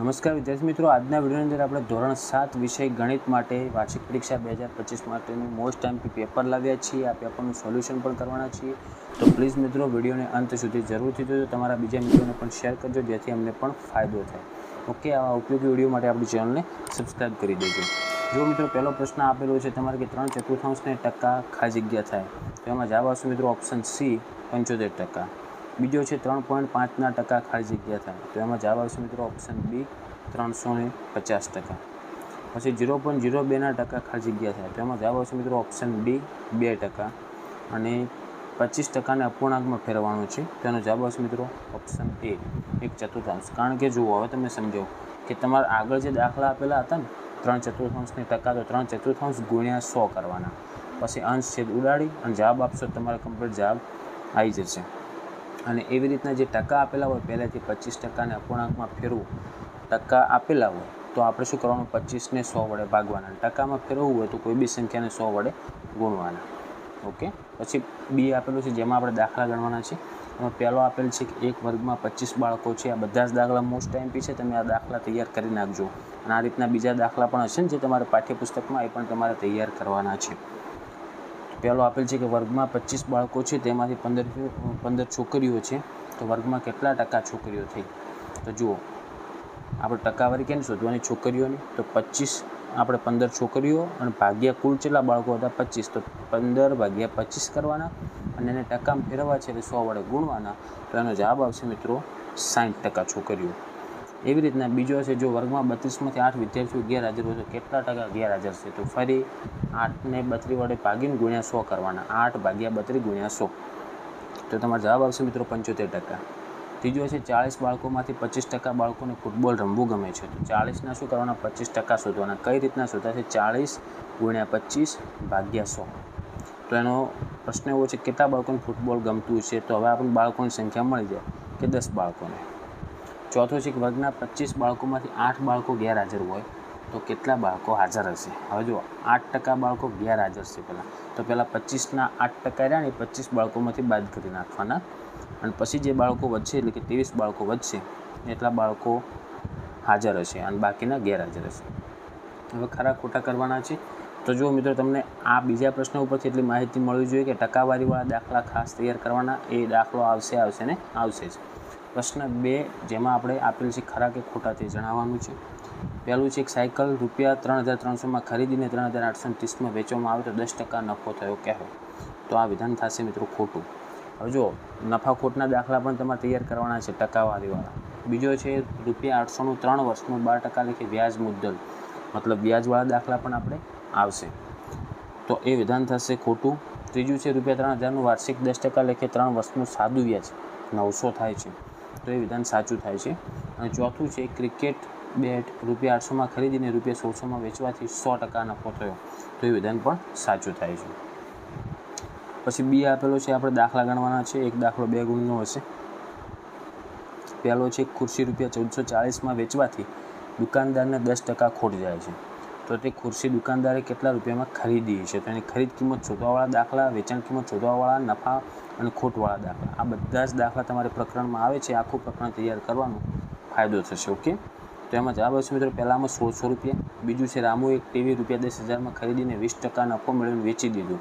નમસ્કાર વિદ્યાર્થી મિત્રો, આજના વિડીયોની અંદર આપણે ધોરણ 7 વિષય ગણિત માટે વાર્ષિક પરીક્ષા 2025 માટેનું મોસ્ટ એમપી પેપર લાવ્યા છીએ. આ પેપરનું સોલ્યુશન પણ કરવાના છીએ. તો પ્લીઝ મિત્રો વિડીયોને અંત સુધી જરૂરથી જોજો, તમારા બીજા મિત્રોને પણ શેર કરજો જેથી અમને પણ ફાયદો થાય. ઓકે, આવા ઉપયોગી વિડીયો માટે આપણી ચેનલને સબસ્ક્રાઈબ કરી દેજો. જો મિત્રો પહેલો પ્રશ્ન આપેલો છે તમારે કે 3/4 ટકા ખાલી જગ્યા થાય, તો એમાં જવાબ આવશે મિત્રો ઓપ્શન સી 75%. બીજો છે 3.5% ખાલી જગ્યા થાય, તો એમાં જવાબ આવશે મિત્રો ઓપ્શન બી 350%. પછી 0.02% ખાલી જગ્યા થાય, તો એમાં જવાબ આવશે મિત્રો ઓપ્શન ડી 2%. અને 25%ને અપૂર્ણાંકમાં ફેરવવાનો છે, તો એનો જવાબ આવશે મિત્રો ઓપ્શન એ 1/4. કારણ કે જુઓ, હવે તમે સમજો કે તમારા આગળ જે દાખલા આપેલા હતા ને 3/4 ટકા, તો 3/4 ગુણ્યા 100 કરવાના, પછી અંશ છેદ ઉડાડી અને જવાબ આપશો, તમારે કમ્પ્લીટ જવાબ આવી જશે. અને એવી રીતના જે ટકા આપેલા હોય પહેલાંથી 25%ને અપૂર્ણાંકમાં ફેરવું, ટકા આપેલા હોય તો આપણે શું કરવાનું, 25ને 100 વડે ભાગવાના. ટકામાં ફેરવવું હોય તો કોઈ બી સંખ્યાને 100 વડે ગુણવાના. ઓકે, પછી બી આપેલું છે જેમાં આપણે દાખલા ગણવાના છે. એમાં પહેલો આપેલ છે કે એક વર્ગમાં 25 બાળકો છે. આ બધા જ દાખલા મોસ્ટ એમપી છે, તમે આ દાખલા તૈયાર કરી નાખજો. અને આ રીતના બીજા દાખલા પણ હશે ને જે તમારે પાઠ્યપુસ્તકમાં, એ પણ તમારે તૈયાર કરવાના છે. પહેલો આપેલ છે કે વર્ગમાં 25 બાળકો છે, તેમાંથી 15 છોકરીઓ છે, તો વર્ગમાં કેટલા ટકા છોકરીઓ થઈ? તો જુઓ, આપણે ટકાવારી કેમ શોધવાની છોકરીઓની, તો 25 આપણે 15 છોકરીઓ અને ભાગ્યા કુલ કેટલા બાળકો હતા 25, તો 15/25 કરવાના અને એને ટકામાં ફેરવવા છે એટલે 100 વડે ગુણવાના, તો એનો જવાબ આવશે મિત્રો 60% છોકરીઓ. એવી રીતના બીજો છે, જો વર્ગમાં 32માંથી 8 વિદ્યાર્થીઓ ગેરહાજર હોય તો કેટલા ટકા ગેરહાજર છે? તો ફરી 8ને 32 વડે ભાગીને ગુણ્યા 100 કરવાના, 8/32 ગુણ્યા 100, તો તમારો જવાબ આવશે મિત્રો 75%. ત્રીજો છે 40 બાળકોમાંથી 25% બાળકોને ફૂટબોલ રમવું ગમે છે, તો 40ના શું કરવાના, 25% શોધવાના. કઈ રીતના શોધાશે? 40 ગુણ્યા 25 ભાગ્યા 100. તો એનો પ્રશ્ન એવો છે કેટલા બાળકોને ફૂટબોલ ગમતું છે, તો હવે આપણને બાળકોની સંખ્યા મળી જાય કે 10 બાળકોને. ચોથો છે કે વર્ગના 25 બાળકોમાંથી 8 બાળકો ગેરહાજર હોય તો કેટલા બાળકો હાજર હશે? હવે જો 8% બાળકો ગેરહાજર છે તો પહેલાં 25ના 8% રહ્યા ને 25 બાળકોમાંથી બાદ કરી નાખવાના, અને પછી જે બાળકો વધશે એટલે કે 23 બાળકો વધશે એટલા બાળકો હાજર હશે અને બાકીના ગેરહાજર હશે. હવે ખરા ખોટા કરવાના છે. તો જો મિત્રો તમને આ બીજા પ્રશ્ન ઉપરથી એટલી માહિતી મળવી જોઈએ કે ટકાવારીવાળા દાખલા ખાસ તૈયાર કરવાના, એ દાખલો આવશે ને આવશે જ. પ્રશ્ન 2 જેમાં આપણે આપેલ છે ખરા કે ખોટા તે જણાવવાનું છે. પહેલું છે એક સાયકલ ₹3,300માં ખરીદીને 3,830માં વેચવામાં આવે તો 10% નફો થયો કહેવો. તો આ વિધાન થશે મિત્રો ખોટું. હવે જો નફા ખોટના દાખલા પણ તમારે તૈયાર કરવાના છે ટકાવારીવાળા. બીજો છે ₹800નું 3 વર્ષનું 12% લેખે વ્યાજ મુદ્દલ, મતલબ વ્યાજવાળા દાખલા પણ આપણે આવશે, તો એ વિધાન થશે ખોટું. ત્રીજું છે ₹3,000નું વાર્ષિક 10% લેખે 3 વર્ષનું સાદું વ્યાજ 900 થાય છે, તો એ વિધાન સાચું થાય છે. અને ચોથું છે ક્રિકેટ બેટ ₹800માં ખરીદીને ₹1600માં વેચવાથી 100% નફો થયો, તો એ વિધાન પણ સાચું થાય છે. પછી બી આપેલો છે, આપણે દાખલા ગણવાના છે. એક દાખલો 2 ગુણનો હશે. પહેલો છે ખુરશી ₹1440માં વેચવાથી દુકાનદારને 10% ખોટ જાય છે, તો તે ખુરશી દુકાનદારે કેટલા રૂપિયામાં ખરીદી છે? તો એની ખરીદ કિંમત શોધવાવાળા દાખલા, વેચાણ કિંમત શોધવાવાળા, નફા અને ખોટવાળા દાખલા, આ બધા જ દાખલા તમારે પ્રકરણમાં આવે છે. આખું પ્રકરણ તૈયાર કરવાનું, ફાયદો થશે. ઓકે, તો એમાં જવાબ આવશે મિત્રો પહેલામાં ₹1600. બીજું છે રામુએ એક ટીવી ₹10,000માં ખરીદીને 20% નફો મેળવીને વેચી દીધું,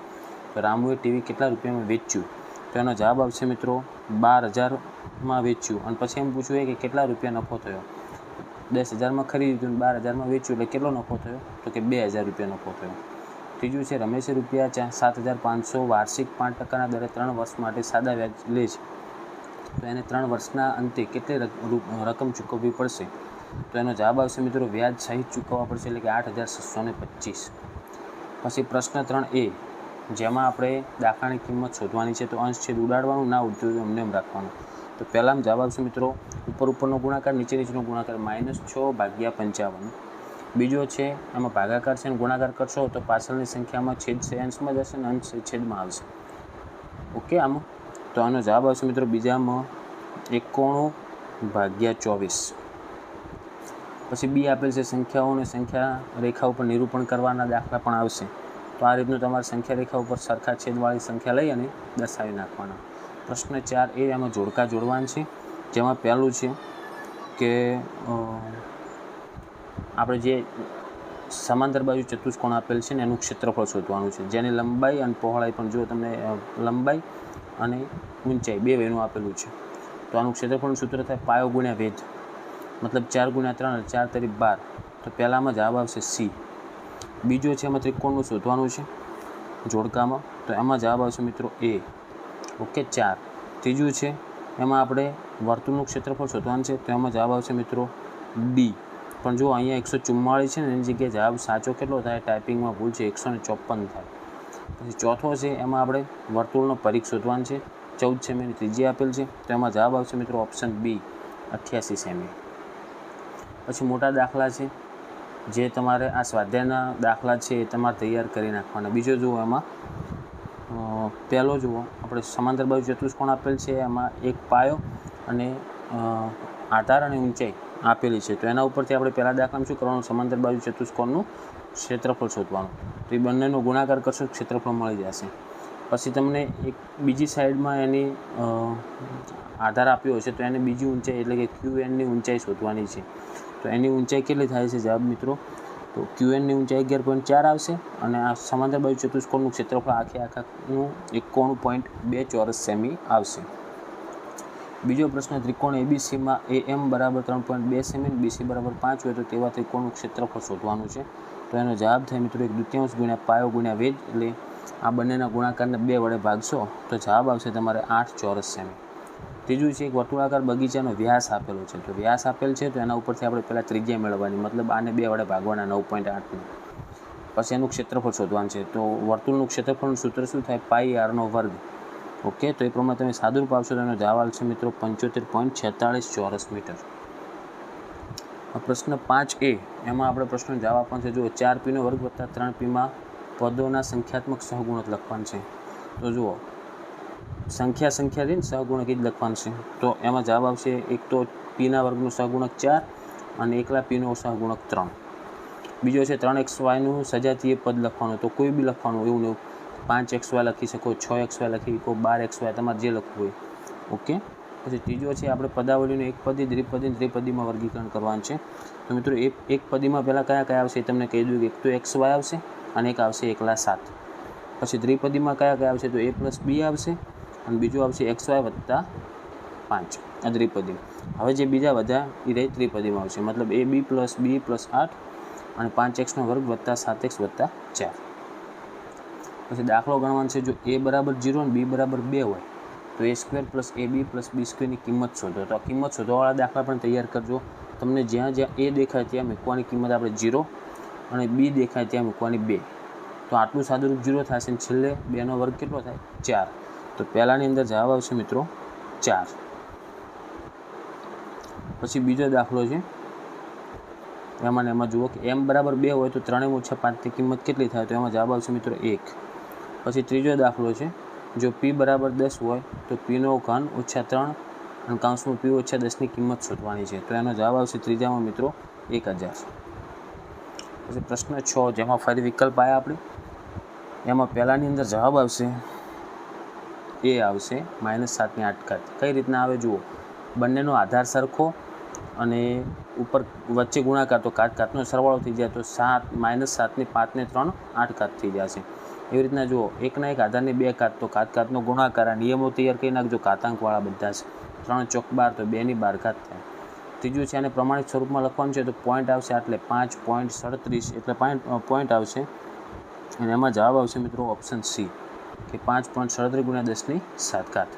તો રામુએ ટીવી કેટલા રૂપિયામાં વેચ્યું? તો એનો જવાબ આવશે મિત્રો 12,000માં વેચ્યું. અને પછી એમ પૂછવું કે કેટલા રૂપિયા નફો થયો? 10,000માં ખરીદ્યું અને 12,000માં વેચ્યું એટલે કેટલો નફો થયો? તો કે 2,000 રૂપિયા નફો થયો. ત્રીજું છે રમેશે ₹7,500 વાર્ષિક 5%ના દરે 3 વર્ષ માટે સાદા વ્યાજ લે છે, તો એને 3 વર્ષના અંતે કેટલી રકમ ચૂકવવી પડશે? તો એનો જવાબ આવશે મિત્રો વ્યાજ સહિત ચૂકવવા પડશે, એટલે કે 8,625. પછી પ્રશ્ન 3A જેમાં આપણે દાખલાની કિંમત શોધવાની છે, તો અંશ છેદ ઉડાડવાનું, ના ઉડતું તો એમને એમ રાખવાનું. તો પહેલામાં જવાબ આવશે મિત્રો ઉપરનો ગુણાકાર, નીચેનો ગુણાકાર -6/55. બીજો છે એમાં ભાગાકાર છે અને ગુણાકાર કરશો તો પાછળની સંખ્યામાં છેદ છે અંશમાં જશે અને અંશ છેદમાં આવશે. ઓકે, આમાં તો આનો જવાબ આવશે મિત્રો બીજામાં 91/24. પછી બી આપેલ છે સંખ્યાઓ અને સંખ્યા રેખા ઉપર નિરૂપણ કરવાના દાખલા પણ આવશે. તો આ રીતનું તમારે સંખ્યા રેખા ઉપર સરખા છેદવાળી સંખ્યા લઈ અને દર્શાવી નાખવાના. પ્રશ્ન 4A એમાં જોડકા જોડવાના છે, જેમાં પહેલું છે કે આપણે જે સમાંતર બાજુ ચતુષ્કોણ આપેલ છે ને એનું ક્ષેત્રફળ શોધવાનું છે, જેની લંબાઈ અને પહોળાઈ પણ જો તમને લંબાઈ અને ઊંચાઈ બે વેનું આપેલું છે. તો આનું ક્ષેત્રફળનું સૂત્ર થાય પાયો ગુણ્યા વેધ, મતલબ 4 ગુણ્યા 3 4 તરી 12. તો પહેલામાં જવાબ આવશે સી. બીજો છે એમાં ત્રિકોણનું શોધવાનું છે જોડકામાં, તો એમાં જવાબ આવશે મિત્રો એ. ઓકે 4. ત્રીજું છે એમાં આપણે વર્તુળનું ક્ષેત્રફળ શોધવાનું છે, તો એમાં જવાબ આવશે મિત્રો ડી. પણ જો અહીંયા 144 છે ને એની જગ્યાએ જવાબ સાચો કેટલો થાય, ટાઈપિંગમાં ભૂલ છે 154 થાય. પછી ચોથો છે એમાં આપણે વર્તુળનો પરિઘ શોધવાનું છે, 14 સેમીની ત્રિજ્યા આપેલ છે, તો એમાં જવાબ આવશે મિત્રો ઓપ્શન બી 88 સેમી. પછી મોટા દાખલા છે જે તમારે આ સ્વાધ્યાયના દાખલા છે એ તમારે તૈયાર કરી નાખવાના. બીજો જુઓ એમાં પહેલો જુઓ આપણે સમાંતર બાજુ ચતુષ્કોણ આપેલ છે, એમાં એક પાયો અને આધાર અને ઊંચાઈ આપેલી છે. તો એના ઉપરથી આપણે પહેલા દાખલામાં શું કરવાનું, સમાંતર બાજુ ચતુષ્કોણનું ક્ષેત્રફળ શોધવાનું. તો એ બંનેનો ગુણાકાર કરશો ક્ષેત્રફળ મળી જશે. પછી તમને એક બીજી સાઈડમાં એની આધાર આપ્યો છે, તો એને બીજી ઊંચાઈ એટલે કે QNની ઊંચાઈ શોધવાની છે. તો એની ઊંચાઈ કેટલી થાય છે જવાબ મિત્રો, તો QNની ઊંચાઈ 11.4 આવશે અને આ સમાંતર બાજુ ચતુષ્કોણનું ક્ષેત્રફળ આખાનું 91.2 ચોરસ સેમી આવશે. બીજો પ્રશ્ન, ત્રિકોણ ABCમાં AM બરાબર 3.2 સેમી, BC બરાબર 5 હોય તો તેવા ત્રિકોણનું ક્ષેત્રફળ શોધવાનું છે. તો એનો જવાબ થાય મિત્રો 1/2 ગુણ્યા પાયો ગુણ્યા વેધ, એટલે આ બંનેના ગુણાકારને 2 વડે ભાગશો તો જવાબ આવશે તમારે 8 ચોરસ સેમી. ત્રીજું છે એક વર્તુળાકાર બગીચાનો વ્યાસ આપેલો છે, તો વ્યાસ આપેલ છે તો એના ઉપરથી આપણે પહેલાં ત્રિજ્યા મેળવવાની, મતલબ આને 2 વડે ભાગવાના 9.8ને. પછી એનું ક્ષેત્રફળ શોધવાનું છે, તો વર્તુળનું ક્ષેત્રફળનું સૂત્ર શું થાય, પાઈ r નો વર્ગ. ઓકે, તો એ પ્રમાણે તમે સાદુરૂપ આપશો તો એનો જવાબ આવશે મિત્રો 75.46 ચોરસ મીટર. પ્રશ્ન 5A એમાં આપણે પ્રશ્નનો જવાબ આપવાનો છે. જુઓ 4p નો વર્ગ વત્તા 3pમાં પદોના સંખ્યાત્મક સહગુણક લખવાનું છે. તો જુઓ સંખ્યા રહીને સહગુણક જ લખવાનું છે. તો એમાં જવાબ આવશે એક તો પીના વર્ગનું સહગુણક 4 અને એકલા પીનો સહગુણક 3. બીજો છે 3xyનું સજાતીય પદ લખવાનું, તો કોઈ બી લખવાનું, એવું નહીં 5xy લખી શકો, 6xy લખી શકો, 12xy, તમારે જે લખવું હોય. ઓકે. પછી ત્રીજો છે આપણે પદાવલીનું એકપદી, દ્વિપદી, ત્રિપદીમાં વર્ગીકરણ કરવાનું છે. તો મિત્રો એક પદીમાં પહેલાં કયા આવશે એ તમને કહી દઉં કે એક તો xy આવશે અને એક આવશે એકલા 7. પછી ત્રિપદીમાં કયા આવશે તો a + b આવશે અને બીજું આવશે xy વત્તા 5 આ દ્વિપદી. હવે જે બીજા બધા એ રહી ત્રિપદીમાં આવશે, મતલબ ab + b + 8 અને 5x² વત્તા 7x વત્તા 4. પછી દાખલો ગણવાનો છે. જો a બરાબર 0 અને b બરાબર 2 હોય તો a² + ab + b² ની કિંમત શોધો. તો આ કિંમત શોધવાવાળા દાખલા પણ તૈયાર કરજો. તમને જ્યાં a દેખાય ત્યાં મૂકવાની કિંમત આપણે 0 અને b દેખાય ત્યાં મૂકવાની 2. તો આટલું સાદુરૂપ 0 થશે અને છેલ્લે 2નો વર્ગ કેટલો થાય 4. તો પહેલાંની અંદર જવાબ આવશે મિત્રો 4. પછી બીજો દાખલો છે એમાં જુઓ કે m બરાબર 2 હોય તો 3m - 5ની કિંમત કેટલી થાય, તો એમાં જવાબ આવશે મિત્રો 1. પછી ત્રીજો દાખલો છે, જો p બરાબર 10 હોય તો pનો ઘન - 3 અને કૌંસમાં p - 10ની કિંમત શોધવાની છે. તો એનો જવાબ આવશે ત્રીજામાં મિત્રો 1000. પછી પ્રશ્ન 6 જેમાં ફરી વિકલ્પ આવ્યા આપણે, એમાં પહેલાંની અંદર જવાબ આવશે એ આવશે -7/8. કઈ રીતના આવે જુઓ, બંનેનો આધાર સરખો અને ઉપર વચ્ચે ગુણાકાર, તો કાટનો સરવાળો થઈ જાય તો -7 - 5 ને 3 8 થઈ જશે. એવી રીતના જુઓ એકના એક આધારની 2 ઘાત, તો કાટનો ગુણાકાર, આ નિયમો તૈયાર કરી નાખજો ઘાતાંકવાળા બધા છે. 3 × 4 = 12 તો 2 ની 12 ઘાત થાય. ત્રીજું છે આને પ્રમાણિત સ્વરૂપમાં લખવાનું છે, તો પોઈન્ટ આવશે એટલે 5.37 એટલે પોઈન્ટ આવશે અને એમાં જવાબ આવશે મિત્રો ઓપ્શન સી કે 5.37 × 10⁷.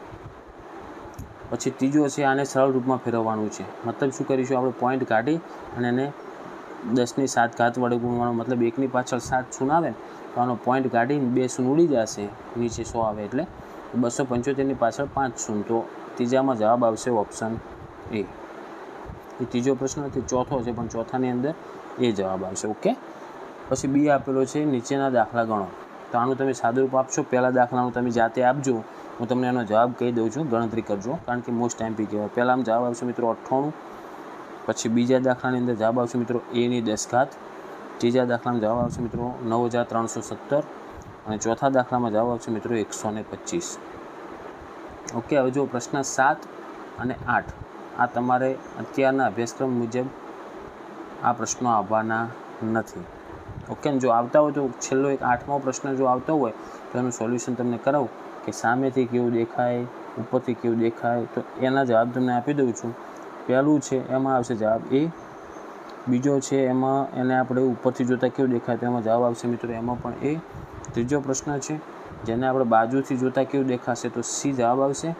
પછી ત્રીજો છે આને સરળ રૂપમાં ફેરવવાનું છે, મતલબ શું કરીશું આપણે પોઈન્ટ કાઢી અને એને 10⁷ વડે ગુણવાનું, મતલબ 1ની પાછળ 7 શૂન્ય આવે તો આનો પોઈન્ટ કાઢીને 2 શૂન્ય ઉડી જશે, નીચે 100 આવે એટલે 275ની પાછળ 5 શૂન્ય. તો ત્રીજામાં જવાબ આવશે ઓપ્શન એ. એ ત્રીજો પ્રશ્ન નથી, ચોથો છે પણ ચોથાની અંદર એ જવાબ આવશે. ઓકે. પછી બી આપેલો છે નીચેના દાખલા ગણો. તો આનું તમે સાદુરૂપ આપશો, પહેલાં દાખલાનું તમે જાતે આપજો, હું તમને એનો જવાબ કહી દઉં છું, ગણતરી કરજો કારણ કે મોસ્ટ MP કહેવાય. પહેલાંમાં જવાબ આવશે મિત્રો 98. પછી બીજા દાખલાની અંદર જવાબ આવશે મિત્રો a⁻10. ત્રીજા દાખલામાં જવાબ આવશે મિત્રો 9317 અને ચોથા દાખલામાં જવાબ આવશે મિત્રો 125. ઓકે. હવે જો પ્રશ્ન 7 અને 8 આ તમારે અત્યારના અભ્યાસક્રમ મુજબ આ પ્રશ્નો આવવાના નથી. ઓકે, જો આવતા હોય તો છેલ્લો એક 8મો પ્રશ્ન જો આવતો હોય તો એનું સોલ્યુશન તમને કરાવું કે સામેથી કેવું દેખાય, ઉપરથી કેવું દેખાય, તો એના જવાબ તમને આપી દઉં છું. પહેલું છે એમાં આવશે જવાબ એ. બીજો છે એમાં એને આપણે ઉપરથી જોતાં કેવું દેખાય તો એમાં જવાબ આવશે મિત્રો એમાં પણ એ. ત્રીજો પ્રશ્ન છે જેને આપણે બાજુથી જોતાં કેવું દેખાશે તો સી જવાબ આવશે.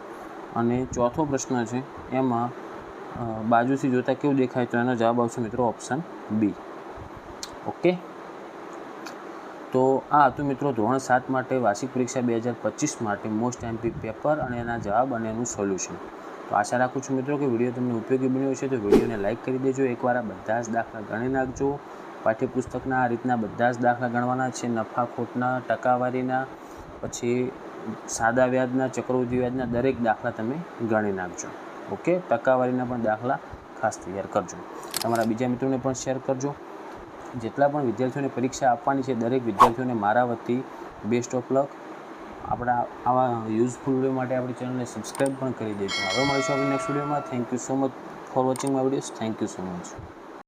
અને ચોથો પ્રશ્ન છે એમાં બાજુથી જોતાં કેવું દેખાય તો એનો જવાબ આવશે મિત્રો ઓપ્શન બી. ઓકે, તો આ હતું મિત્રો ધોરણ 7 માટે વાર્ષિક પરીક્ષા 2025 માટે મોસ્ટ એમપી પેપર અને એના જવાબ અને એનું સોલ્યુશન. તો આશા રાખું છું મિત્રો કે વિડીયો તમને ઉપયોગી બન્યો છે. તો વિડીયોને લાઇક કરી દેજો. એકવાર આ બધા જ દાખલા ગણી નાખજો. પાઠ્યપુસ્તકના આ રીતના બધા જ દાખલા ગણવાના છે. નફા ખોટના, ટકાવારીના, પછી સાદા વ્યાજના, ચક્રવૃદ્ધિ વ્યાજના દરેક દાખલા તમે ગણી નાખજો. ઓકે, ટકાવારીના પણ દાખલા ખાસ તૈયાર કરજો. તમારા બીજા મિત્રોને પણ શેર કરજો. જેટલા પણ વિદ્યાર્થીઓને પરીક્ષા આપવાની છે દરેક વિદ્યાર્થીઓને મારા વતી બેસ્ટ ઓફ લક. આપણા આવા યુઝફુલ વિડીયો માટે આપણી ચેનલને સબસ્ક્રાઈબ પણ કરી દેજો. હવે મળીશું આપણે નેક્સ્ટ વિડીયોમાં. Thank you so much for watching my videos. Thank you so much.